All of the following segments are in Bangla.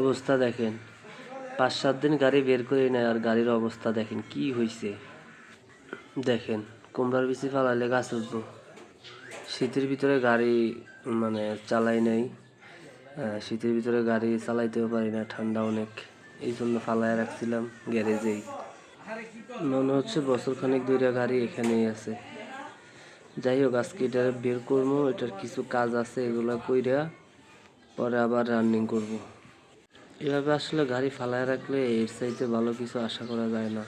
অবস্থা দেখেন, 5-7 দিন গাড়ি বের করি নাই আর গাড়ির অবস্থা দেখেন কি হয়েছে। দেখেন কুমড়ার বিচি ফালাইলে গাছ উঠবো। শীতের ভিতরে গাড়ি মানে চালাই নাই, শীতের ভিতরে গাড়ি চালাইতেও পারি না, ঠান্ডা অনেক, এই জন্য ফালায় রাখছিলাম গ্যারেজেই। মনে হচ্ছে বছর খানিক ধরে গাড়ি এখানেই আছে। যাই হোক, আজকে এটা বের করবো, এটার কিছু কাজ আছে, এগুলা কইরা পরে আবার রানিং করব। এভাবে আসলে গাড়ি ফালায় রাখলে এর চাইতে ভালো কিছু আশা করা যায় না।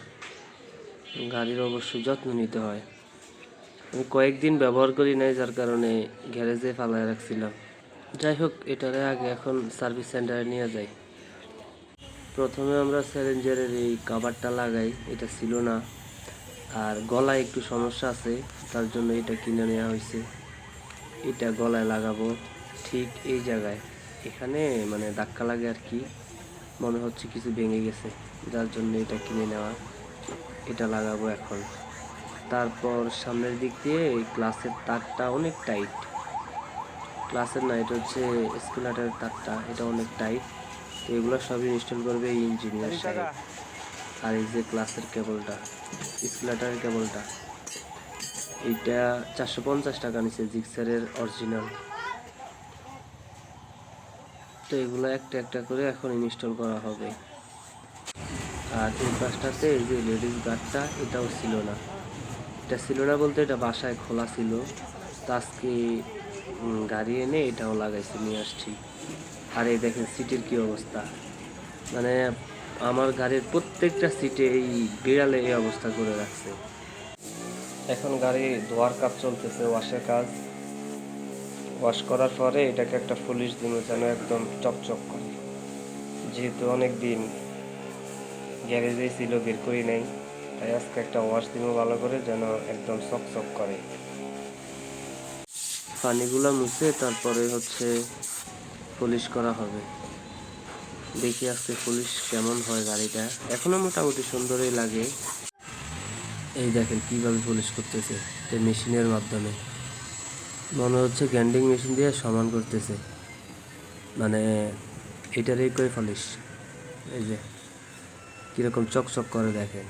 গাড়ির অবশ্যই যত্ন নিতে হয়। আমি কয়েকদিন ব্যবহার করি নাই, যার কারণে গ্যারেজে ফালায় রাখছিলাম। যাই হোক, এটারে আগে এখন সার্ভিস সেন্টারে নিয়ে যাই। প্রথমে আমরা স্যালেঞ্জারের এই কাভারটা লাগাই, এটা ছিল না, আর গলায় একটু সমস্যা আছে, তার জন্য এটা কিনে নেওয়া হয়েছে। এটা গলায় লাগাবো ঠিক এই জায়গায়, এখানে মানে ধাক্কা লাগে আর কি, মনে হচ্ছে কিছু ভেঙে গেছে, যার জন্য এটা কিনে নেওয়া। এটা লাগাবো এখন। তারপর সামনের দিক দিয়ে এই গ্লাসের তারটা অনেক টাইট, গ্লাসের না, এটা হচ্ছে স্কুলারের তারটা, এটা অনেক টাইট। তো এগুলো সবই ইনস্টল করবে এই ইঞ্জিনিয়ার সাহেব। আর এই যে গ্লাসের কেবলটা, স্কুলারের কেবলটা, এইটা 450 টাকা নিচ্ছে, জিক্সারের অরিজিনাল। তো এগুলো একটা একটা করে এখন ইনস্টল করা হবে। আর এই পাশটাতে এই যে লেডিস গার্ডটা, এটাও ছিল না। এটা ছিল না বলতে এটা বাসায় খোলা ছিল, তো আজকে গাড়ি এনে এটাও লাগাইছি, নিয়ে আসছি। আর এই দেখেন সিটের কি অবস্থা, মানে আমার গাড়ির প্রত্যেকটা সিটে এই বিড়ালে এই অবস্থা করে রাখছে। এখন গাড়ি ধোয়ার কাজ চলতেছে, ওয়াশের কাজ। ওয়াশ করার পরে এটাকে একটা পলিশ দিব যেন একদম চকচক করে, যেহেতু অনেক দিন গ্যারেজেই ছিল, বের করি নাই, তাই আজকে একটা ওয়াশ দিব ভালো করে, যেন একদম চকচক করে। পানিগুলো মুছে তারপরে হচ্ছে পলিশ করা হবে। দেখি আজকে পলিশ কেমন হয় গাড়িটা, এখনো মোটামুটি সুন্দরই লাগে। এই দেখেন কিভাবে পলিশ করতেছে, এই মেশিনের মাধ্যমে, মনে হচ্ছে গ্যান্ডিং মেশিন দিয়ে সমান করতেছে, মানে এটারই করে পলিশ। এই যে কিরকম চকচক করে দেখেন।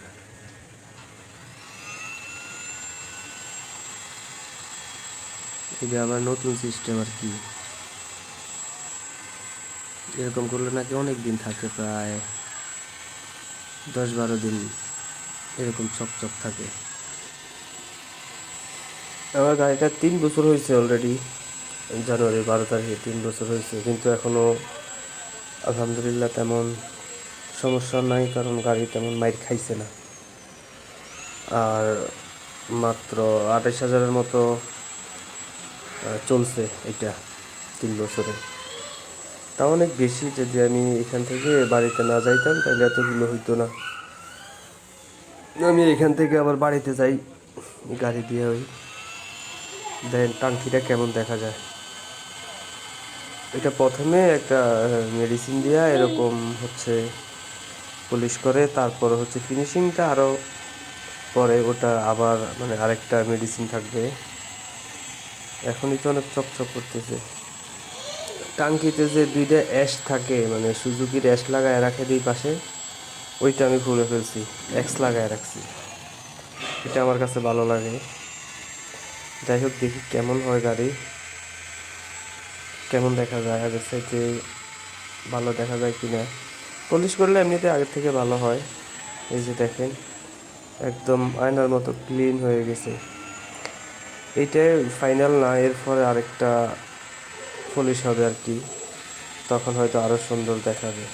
এটা আবার নতুন সিস্টেম আর কি, এরকম করলে নাকি অনেক দিন থাকে, প্রায় 10-12 দিন এরকম চকচক থাকে। আমার গাড়িটা 3 বছর হয়েছে অলরেডি, জানুয়ারি 12 তারিখে 3 বছর হয়েছে, কিন্তু এখনও আলহামদুলিল্লাহ তেমন সমস্যা নাই, কারণ গাড়ি তেমন মাইর খাইছে না। আর মাত্র 28,000-এর মতো চলছে এটা 3 বছরে। তা অনেক বেশি, যদি আমি এখান থেকে বাড়িতে না যাইতাম তাহলে এতগুলো হইতো না। আমি এখান থেকে আবার বাড়িতে যাই গাড়ি দিয়ে, ওই দেন টাঙ্কিটা কেমন দেখা যায়। এটা প্রথমে একটা মেডিসিন দিয়া এরকম হচ্ছে পলিশ করে, তারপর হচ্ছে ফিনিশিংটা আরও পরে, ওটা আবার মানে আরেকটা মেডিসিন থাকবে। এখনই তো অনেক চকচক করতেছে। টাঙ্কিতে যে 2টা অ্যাশ থাকে, মানে সুজুকির অ্যাশ লাগায় রাখে 2 পাশে, ওইটা আমি খুলে ফেলছি, এক্স লাগায় রাখছি। এটা আমার কাছে ভালো লাগে। যাই হোক, দেখি কেমন হয় গাড়ি, কেমন দেখা যায়, আগের চাইতে ভালো দেখা যায় কিনা। পলিশ করলে এমনিতে আগের থেকে ভালো হয়। এই যে দেখেন একদম আয়নার মতো ক্লিন হয়ে গেছে। এইটাই ফাইনাল না, এরপরে আরেকটা পলিশ হবে আর কি, তখন হয়তো আরও সুন্দর দেখাবে।